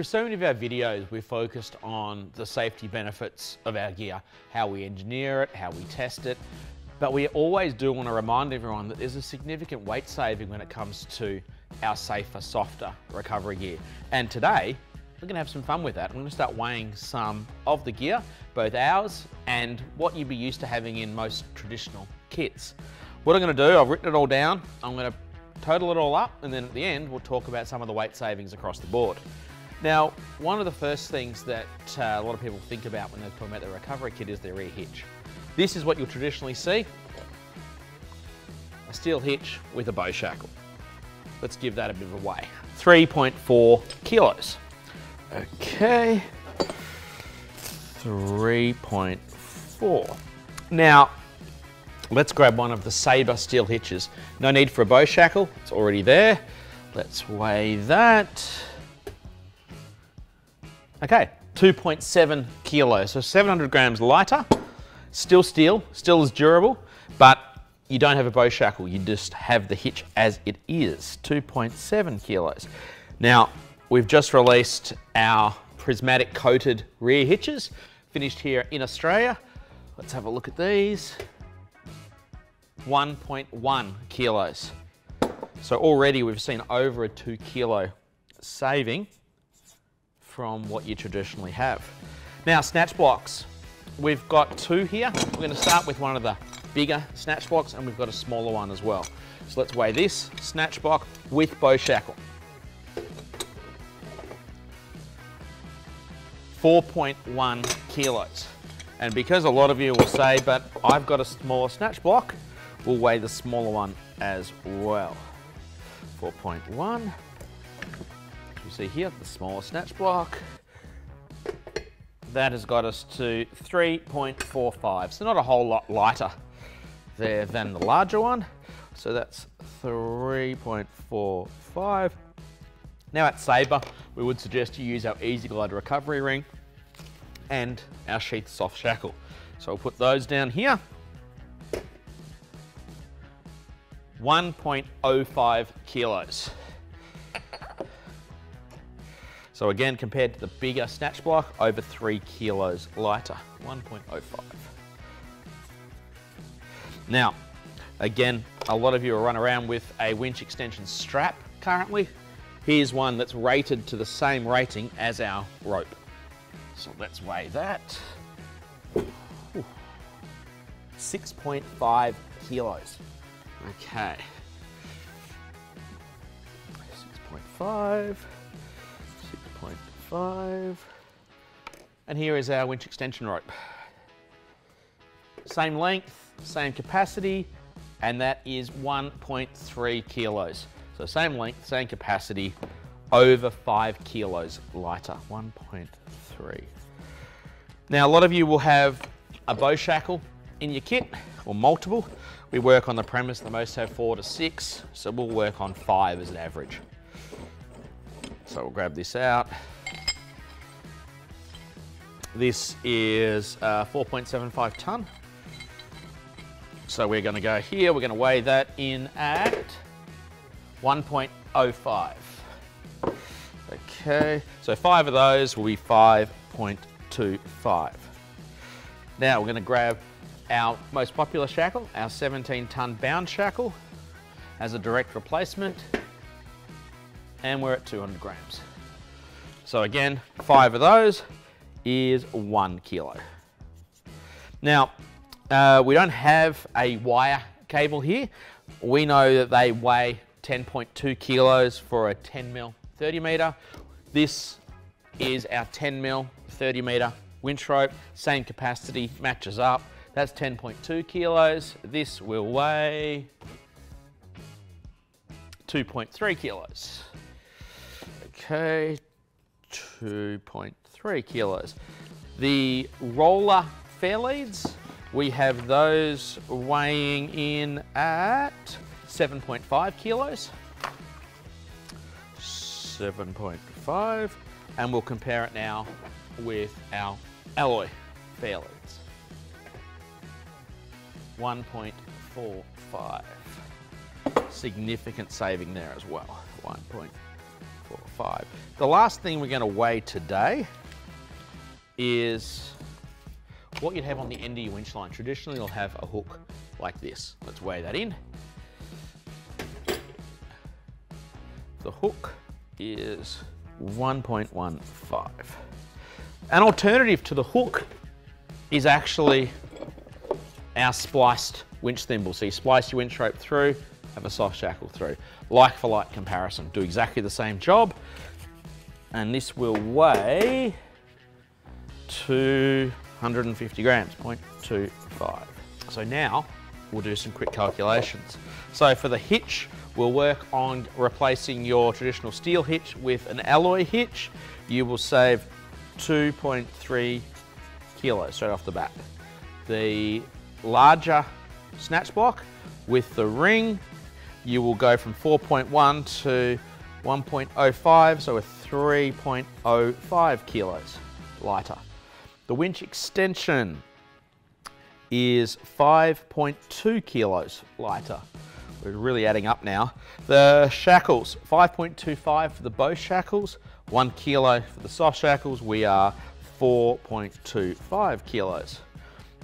Through so many of our videos, we've focused on the safety benefits of our gear, how we engineer it, how we test it, but we always do want to remind everyone that there's a significant weight saving when it comes to our safer, softer recovery gear. And today, we're going to have some fun with that. I'm going to start weighing some of the gear, both ours and what you'd be used to having in most traditional kits. What I'm going to do, I've written it all down, I'm going to total it all up, and then at the end, we'll talk about some of the weight savings across the board. Now, one of the first things that a lot of people think about when they're talking about their recovery kit is their rear hitch. This is what you'll traditionally see, a steel hitch with a bow shackle. Let's give that a bit of a weigh. 3.4 kilos. Okay, 3.4. Now, let's grab one of the Saber steel hitches. No need for a bow shackle, it's already there. Let's weigh that. Okay, 2.7 kilos, so 700 grams lighter. Still steel, still as durable, but you don't have a bow shackle, you just have the hitch as it is, 2.7 kilos. Now, we've just released our prismatic coated rear hitches, finished here in Australia. Let's have a look at these. 1.1 kilos. So already we've seen over a 2 kilo saving from what you traditionally have. Now, snatch blocks. We've got two here. We're going to start with one of the bigger snatch blocks, and we've got a smaller one as well. So let's weigh this snatch block with bow shackle. 4.1 kilos. And because a lot of you will say, but I've got a smaller snatch block, we'll weigh the smaller one as well. 4.1. You see here, the smaller snatch block. That has got us to 3.45. So not a whole lot lighter there than the larger one. So that's 3.45. Now at Saber, we would suggest you use our Easy Glide recovery ring and our sheath soft shackle. So we'll put those down here. 1.05 kilos. So again, compared to the bigger snatch block, over 3 kilos lighter, 1.05. Now, again, a lot of you will run around with a winch extension strap currently. Here's one that's rated to the same rating as our rope. So let's weigh that. 6.5 kilos. Okay. 6.5. 6.5. And here is our winch extension rope. Same length, same capacity, and that is 1.3 kilos. So same length, same capacity, over 5 kilos lighter, 1.3. Now a lot of you will have a bow shackle in your kit, or multiple. We work on the premise that most have 4 to 6, so we'll work on 5 as an average. So we'll grab this out. This is 4.75 tonne. So we're going to go here, we're going to weigh that in at 1.05. Okay, so 5 of those will be 5.25. Now we're going to grab our most popular shackle, our 17-tonne bound shackle, as a direct replacement, and we're at 200 grams. So again, 5 of those is 1 kilo. Now, we don't have a wire cable here. We know that they weigh 10.2 kilos for a 10mm 30 metre. This is our 10mm 30 metre winch rope, same capacity, matches up. That's 10.2 kilos. This will weigh 2.3 kilos. Okay, 2.3 kilos. The roller fair leads, we have those weighing in at 7.5 kilos. 7.5, and we'll compare it now with our alloy fair leads. 1.45. Significant saving there as well. 1.45. 4, 5. The last thing we're going to weigh today is what you'd have on the end of your winch line. Traditionally, you'll have a hook like this. Let's weigh that in. The hook is 1.15. An alternative to the hook is actually our spliced winch thimble. So you splice your winch rope through, have a soft shackle through. Like for like comparison, do exactly the same job. And this will weigh 250 grams, 0.25. So now we'll do some quick calculations. So for the hitch, we'll work on replacing your traditional steel hitch with an alloy hitch. You will save 2.3 kilos straight off the bat. The larger snatch block with the ring, you will go from 4.1 to 1.05, so a 3.05 kilos lighter. The winch extension is 5.2 kilos lighter. We're really adding up now. The shackles, 5.25 for the bow shackles, 1 kilo for the soft shackles. We are 4.25 kilos.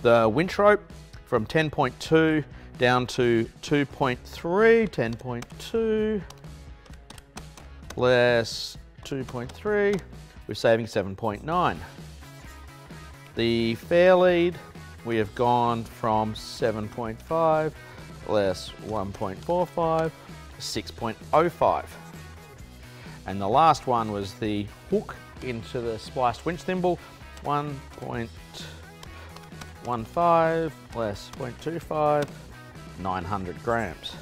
The winch rope from 10.2 down to 2.3, 10.2 less 2.3, we're saving 7.9. The fair lead, we have gone from 7.5 less 1.45, 6.05. And the last one was the hook into the spliced winch thimble, 1.15 less 0.25, 900 grams.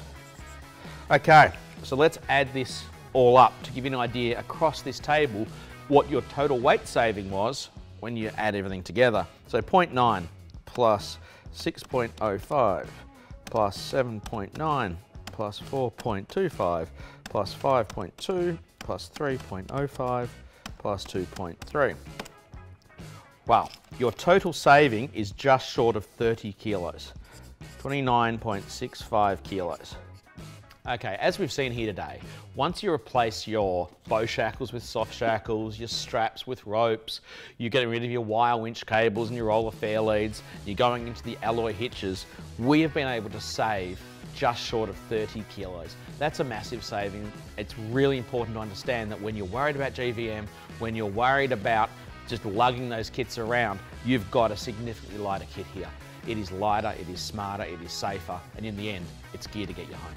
Okay, so let's add this all up to give you an idea across this table what your total weight saving was when you add everything together. So 0.9 plus 6.05 plus 7.9 plus 4.25 plus 5.2 plus 3.05 plus 2.3. Wow, your total saving is just short of 30 kilos, 29.65 kilos. Okay, as we've seen here today, once you replace your bow shackles with soft shackles, your straps with ropes, you're getting rid of your wire winch cables and your roller fair leads, you're going into the alloy hitches, we have been able to save just short of 30 kilos. That's a massive saving. It's really important to understand that when you're worried about GVM, when you're worried about just lugging those kits around, you've got a significantly lighter kit here. It is lighter, it is smarter, it is safer, and in the end, it's gear to get you home.